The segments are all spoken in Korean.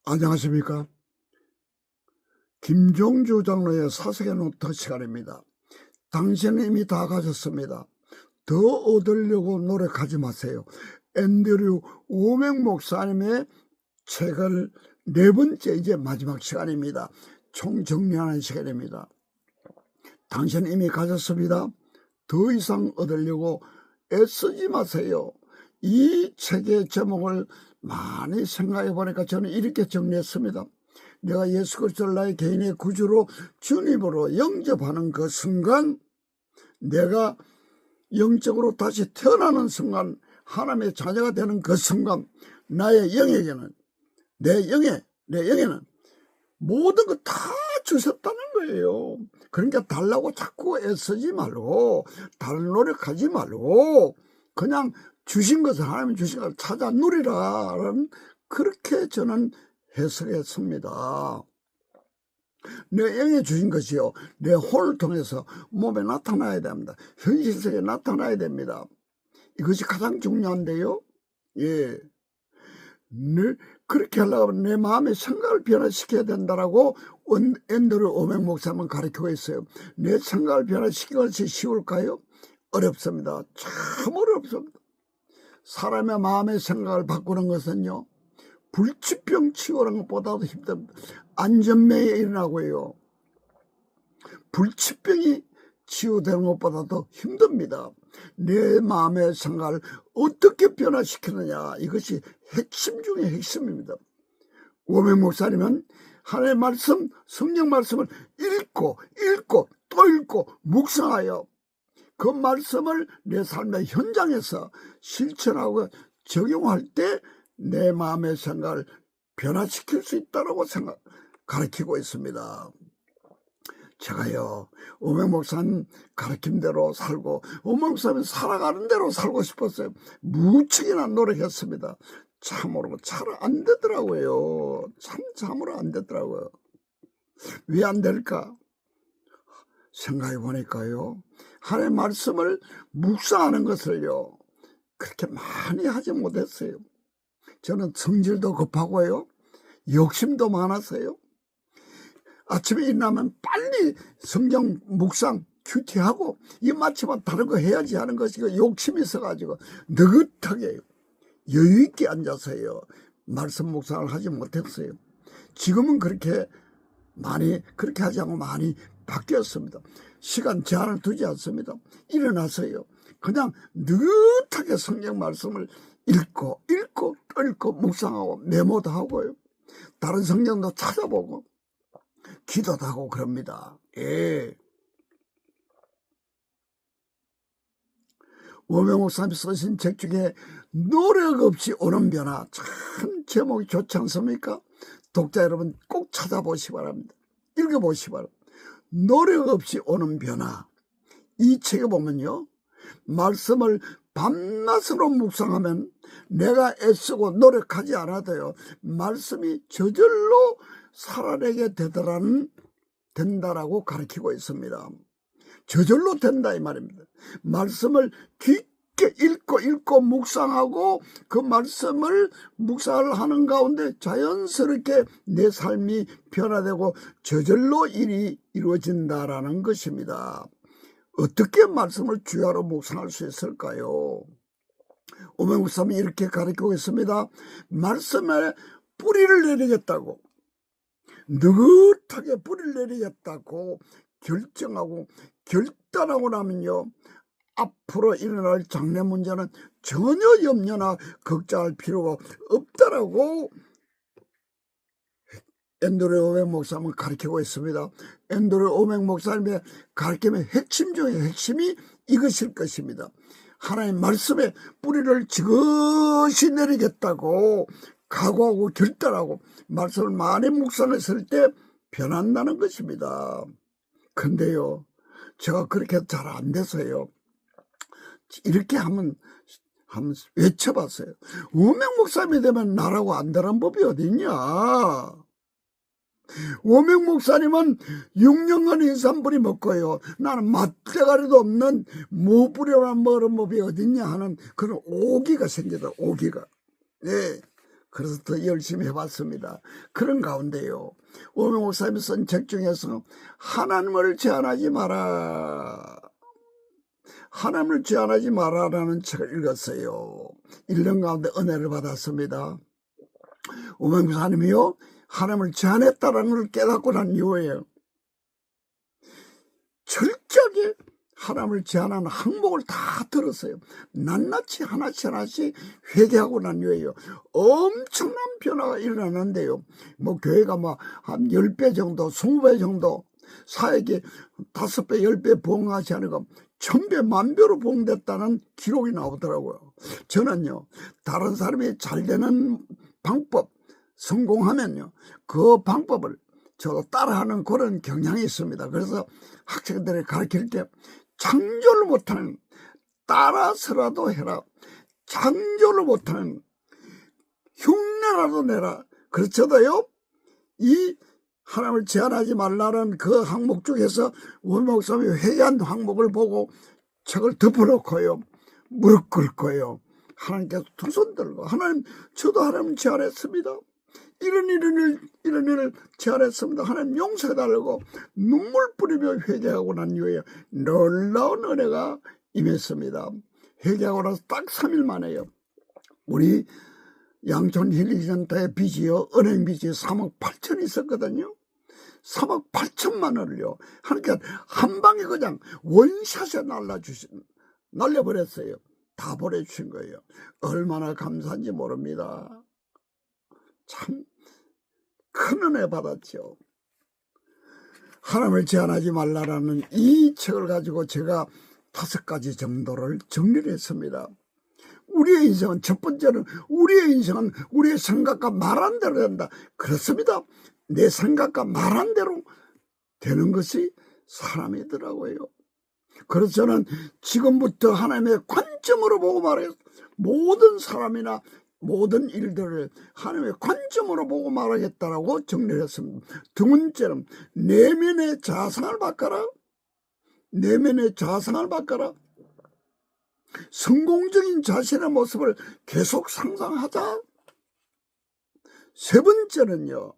안녕하십니까. 김종주 장로의 사색의 노트 시간입니다. 당신은 이미 다 가졌습니다. 더 얻으려고 노력하지 마세요. 앤드류 오맥 목사님의 책을 네 번째 이제 마지막 시간입니다. 총 정리하는 시간입니다. 당신은 이미 가졌습니다. 더 이상 얻으려고 애쓰지 마세요. 이 책의 제목을 많이 생각해 보니까 저는 이렇게 정리했습니다. 내가 예수 그리스도를 나의 개인의 구주로 주님으로 영접하는 그 순간, 내가 영적으로 다시 태어나는 순간, 하나님의 자녀가 되는 그 순간, 나의 영에게는, 내 영에는 모든 거 다 주셨다는 거예요. 그러니까 달라고 자꾸 애쓰지 말고, 다른 노력하지 말고, 그냥 주신 것을, 하나님이 주신 것을 찾아 누리라는, 그렇게 저는 해석했습니다. 내 영에 주신 것이요, 내 혼을 통해서 몸에 나타나야 됩니다. 현실 속에 나타나야 됩니다. 이것이 가장 중요한데요. 예. 늘 그렇게 하려고 하면 내 마음의 생각을 변화시켜야 된다라고 앤드류 오맥 목사님은 가르치고 있어요. 내 생각을 변화시키는 것이 쉬울까요? 어렵습니다. 참 어렵습니다. 사람의 마음의 생각을 바꾸는 것은요, 불치병 치유하는 것보다도 힘듭니다. 안전매에 일어나고요, 불치병이 치유되는 것보다도 힘듭니다. 내 마음의 생각을 어떻게 변화시키느냐, 이것이 핵심 중에 핵심입니다. 오맥 목사님은 하나님의 말씀, 성경 말씀을 읽고 또 읽고 묵상하여 그 말씀을 내 삶의 현장에서 실천하고 적용할 때 내 마음의 생각을 변화시킬 수 있다고 가르치고 있습니다. 제가요, 오맥 목사님 가르침대로 살고, 오맥 목사님 살아가는 대로 살고 싶었어요. 무척이나 노력했습니다. 참으로 잘 안 되더라고요. 참으로 안 되더라고요. 왜 안 될까? 생각해 보니까요, 하나님의 말씀을 묵상하는 것을요, 그렇게 많이 하지 못했어요. 저는 성질도 급하고요, 욕심도 많았어요. 아침에 일어나면 빨리 성경 묵상 큐티하고 이 마치면 다른 거 해야지 하는 것이 욕심이 있어가지고 느긋하게 여유 있게 앉아서요, 말씀 묵상을 하지 못했어요. 지금은 그렇게 하지 않고 많이 바뀌었습니다. 시간 제한을 두지 않습니다. 일어나서요, 그냥 느긋하게 성경 말씀을 읽고 묵상하고 메모도 하고요, 다른 성경도 찾아보고 기도도 하고 그럽니다. 예. 오맥 목사님이 쓰신 책 중에 노력 없이 오는 변화, 참 제목이 좋지 않습니까? 독자 여러분 꼭 찾아보시기 바랍니다. 읽어보시기 바랍니다. 노력 없이 오는 변화. 이 책에 보면요, 말씀을 밤낮으로 묵상하면 내가 애쓰고 노력하지 않아도요, 말씀이 저절로 살아내게 된다라고 가르치고 있습니다. 저절로 된다 이 말입니다. 말씀을 깊게 읽고 묵상하고 그 말씀을 묵상을 하는 가운데 자연스럽게 내 삶이 변화되고 저절로 일이 이루어진다라는 것입니다. 어떻게 말씀을 주야로 묵상할 수 있을까요? 오맥 목사님이 이렇게 가르치고 있습니다. 말씀에 뿌리를 내리겠다고, 느긋하게 뿌리를 내리겠다고 결정하고 결단하고 나면요, 앞으로 일어날 장래 문제는 전혀 염려나 걱정할 필요가 없다라고 앤드류 오맥 목사님은 가르치고 있습니다. 앤드류 오맥 목사님의 가르침의 핵심 중에 핵심이 이것일 것입니다. 하나님 말씀에 뿌리를 지그시 내리겠다고 각오하고 결단하고 말씀을 많이 묵상했을 때 변한다는 것입니다. 근데요, 제가 그렇게 잘 안 돼서요, 이렇게 한번 외쳐봤어요. 오맥 목사님이 되면 나라고 안 되는 법이 어딨냐? 오맥 목사님은 6년간 인삼뿌리 먹고요, 나는 맛대가리도 없는 무뿌리만 먹은 법이 어딨냐 하는 그런 오기가 생기다, 오기가. 네. 그래서 더 열심히 해봤습니다. 그런 가운데요, 오명 목사님이 쓴 책 중에서 하나님을 제한하지 마라, 하나님을 제한하지 마라라는 책을 읽었어요. 읽는 가운데 은혜를 받았습니다. 오명 목사님이요, 하나님을 제한했다라는 걸 깨닫고 난 이후에요, 철저하게 하나님을 제한하는 항목을 다 들었어요. 낱낱이 하나씩 회개하고 난 이후에요, 엄청난 변화가 일어나는데요, 뭐 교회가 뭐 한 10배 정도 20배 정도 사역에 5배 10배 부흥하지 않고 1000배 만배로 부흥됐다는 기록이 나오더라고요. 저는요, 다른 사람이 잘 되는 방법, 성공하면요, 그 방법을 저도 따라하는 그런 경향이 있습니다. 그래서 학생들이 가르칠 때 창조를 못하는, 따라서라도 해라, 창조를 못하는 흉내라도 내라. 그렇저도요, 이 하나님을 제한하지 말라는 그 항목 중에서 원목사님이 회개한 항목을 보고 책을 덮어놓고요, 무릎 꿇고요, 하나님께서 두 손 들고, 하나님, 저도 하나님 제한했습니다, 이런 일을 제안했습니다, 하나님 용서해달라고 눈물 뿌리며 회개하고 난 이후에 놀라운 은혜가 임했습니다. 회개하고 나서 딱 3일 만에요, 우리 양촌 힐링센터의 빚이요, 은행 빚이 3억 8천이 있었거든요. 3억 8천만 원을요, 하니까 한 방에 그냥 원샷에 날려버렸어요. 다 보내주신 거예요. 얼마나 감사한지 모릅니다. 참 큰 은혜 받았죠. 하나님을 제한하지 말라라는 이 책을 가지고 제가 5가지 정도를 정리를 했습니다. 우리의 인생은, 첫 번째는 우리의 인생은 우리의 생각과 말한 대로 된다. 그렇습니다. 내 생각과 말한 대로 되는 것이 사람이더라고요. 그래서 저는 지금부터 하나님의 관점으로 보고 말해요. 모든 사람이나 모든 일들을 하나님의 관점으로 보고 말하겠다라고 정리를 했습니다. 두 번째는 내면의 자상을 바꿔라. 내면의 자상을 바꿔라. 성공적인 자신의 모습을 계속 상상하자. 세 번째는요,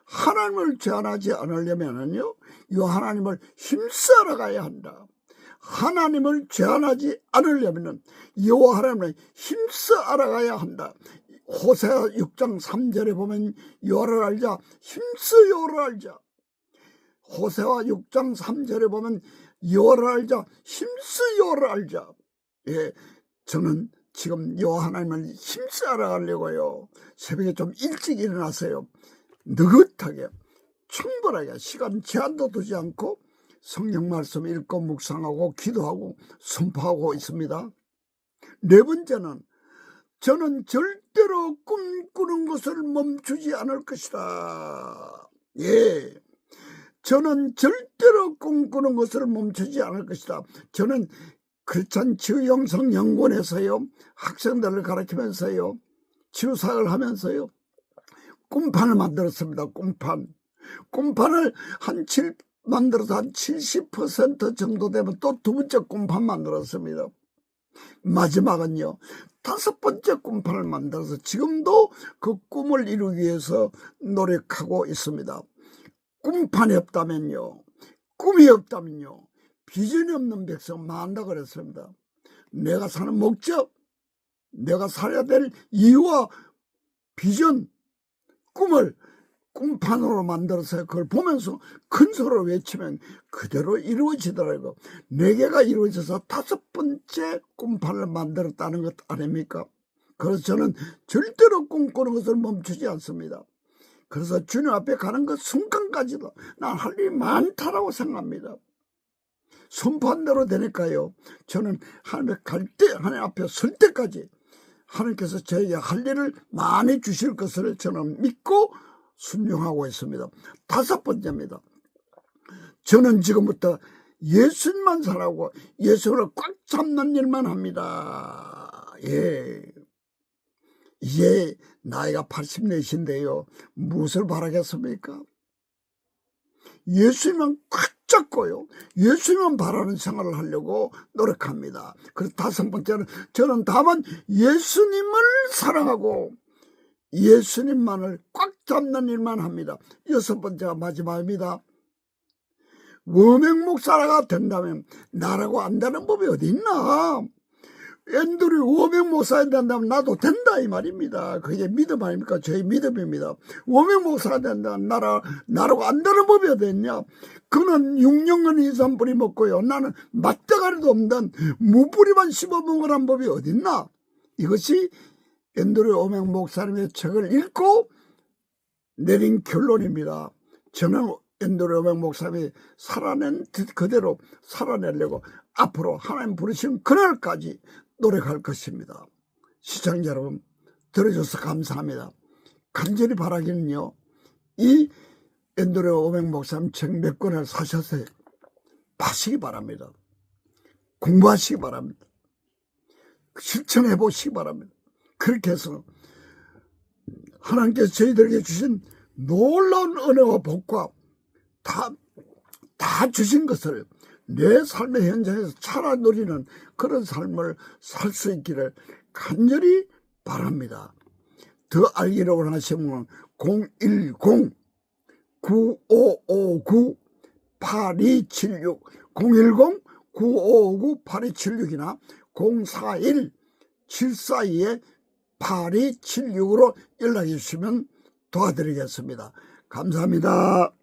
하나님을 제한하지 않으려면요, 이 하나님을 힘써 알아가야 한다. 하나님을 제한하지 않으려면 여호와 하나님을 힘써 알아가야 한다. 호세아 6장 3절에 보면 여호와를 알자, 힘써 여호와를 알자. 호세아 6장 3절에 보면 여호와를 알자, 힘써 여호와를 알자. 예, 저는 지금 여호와 하나님을 힘써 알아가려고요, 새벽에 좀 일찍 일어나서요, 느긋하게 충분하게 시간 제한도 두지 않고 성경 말씀 읽고 묵상하고 기도하고 선포하고 있습니다. 네 번째는 저는 절대로 꿈꾸는 것을 멈추지 않을 것이다. 예, 저는 절대로 꿈꾸는 것을 멈추지 않을 것이다. 저는 크리스찬 치유영성연구원에서요, 학생들을 가르치면서요, 치유사역을 하면서요, 꿈판을 만들었습니다. 꿈판을 만들어서 한 70% 정도 되면 또 두 번째 꿈판 만들었습니다. 마지막은요, 5번째 꿈판을 만들어서 지금도 그 꿈을 이루기 위해서 노력하고 있습니다. 꿈판이 없다면요, 꿈이 없다면요, 비전이 없는 백성 많다 그랬습니다. 내가 사는 목적, 내가 살아야 될 이유와 비전, 꿈을 꿈판으로 만들어서 그걸 보면서 큰 소리로 외치면 그대로 이루어지더라고요. 4개가 이루어져서 5번째 꿈판을 만들었다는 것 아닙니까? 그래서 저는 절대로 꿈꾸는 것을 멈추지 않습니다. 그래서 주님 앞에 가는 그 순간까지도 난 할 일이 많다라고 생각합니다. 선포한 대로 되니까요, 저는 하나님 갈 때, 하나님 앞에 설 때까지 하나님께서 저에게 할 일을 많이 주실 것을 저는 믿고 순종하고 있습니다. 5번째입니다. 저는 지금부터 예수님만 살아고 예수를 꽉 잡는 일만 합니다. 예, 이제 나이가 80넷인데요, 무엇을 바라겠습니까? 예수님만 꽉 잡고요, 예수님만 바라는 생활을 하려고 노력합니다. 그리고 5번째는 저는 다만 예수님을 사랑하고 예수님만을 꽉 잡는 일만 합니다. 6번째가 마지막입니다. 워맹 목사가 된다면 나라고 안다는 법이 어디 있나? 앤드류 워맹 목사가 된다면 나도 된다 이 말입니다. 그게 믿음 아닙니까? 저희 믿음입니다. 워맹 목사가 된다면 나라고 안다는 법이 어디 있냐? 그는 6년간 이산 뿌리 먹고요. 나는 맛대가리도 없는 무뿌리만 씹어먹으라는 법이 어디 있나? 이것이 앤드류 워맹 목사님의 책을 읽고 내린 결론입니다. 저는 앤드류 워맹 목사님이 살아낸 그대로 살아내려고 앞으로 하나님 부르시는 그날까지 노력할 것입니다. 시청자 여러분, 들어줘서 감사합니다. 간절히 바라기는요, 이 앤드류 워맹 목사님 책 몇 권을 사셔서 파시기 바랍니다. 공부하시기 바랍니다. 실천해 보시기 바랍니다. 그렇게 해서 하나님께서 저희들에게 주신 놀라운 은혜와 복과 다 주신 것을 내 삶의 현장에서 살아 누리는 그런 삶을 살 수 있기를 간절히 바랍니다. 더 알기를 원하시면 010-9559-8276 010-9559-8276이나 041-742-8276으로 연락해 주시면 도와드리겠습니다. 감사합니다.